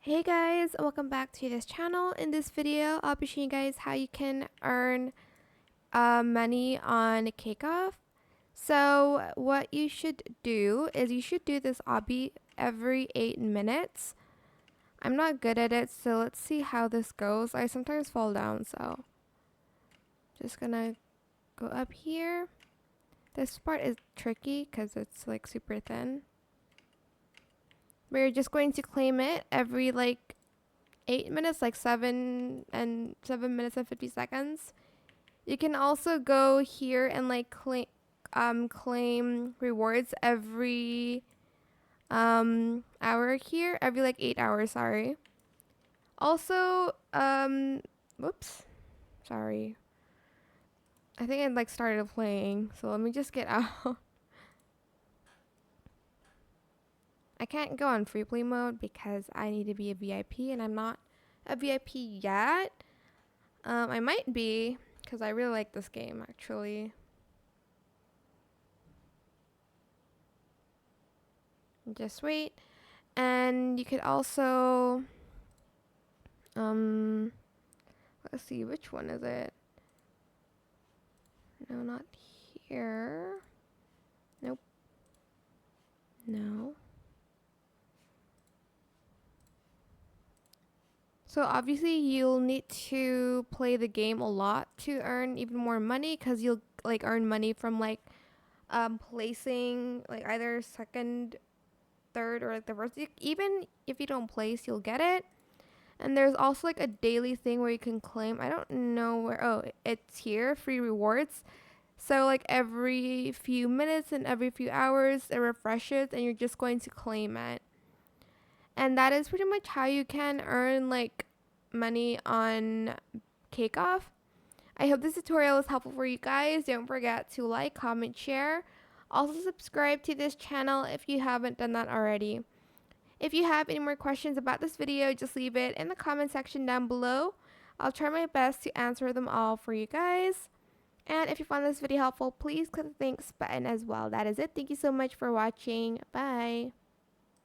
Hey guys, welcome back to this channel. In this video, I'll be showing you guys how you can earn money on Kickoff. So what you should do is you should do this obby every 8 minutes. I'm not good at it, so let's see how this goes. I sometimes fall down, so just gonna go up here. This part is tricky because it's like super thin. We're just going to claim it every like 8 minutes, like 7 minutes and 50 seconds. You can also go here and like claim rewards every hour here, every like 8 hours, sorry. Also, whoops, sorry. I think I like started playing, so let me just get out. I can't go on free play mode because I need to be a VIP and I'm not a VIP yet. I might be because I really like this game actually. Just wait. And you could also let's see, which one is it? No, not here. Nope. No. So obviously you'll need to play the game a lot to earn even more money because you'll like earn money from like placing like either second, third, or like the first. Even if you don't place, you'll get it. And there's also like a daily thing where you can claim. I don't know where. Oh, it's here, free rewards. So like every few minutes and every few hours it refreshes and you're just going to claim it. And that is pretty much how you can earn like money on Kickoff. I hope this tutorial was helpful for you guys. Don't forget to like, comment, share. Also subscribe to this channel if you haven't done that already. If you have any more questions about this video, just leave it in the comment section down below. I'll try my best to answer them all for you guys. And if you found this video helpful, please click the thanks button as well. That is it. Thank you so much for watching. Bye.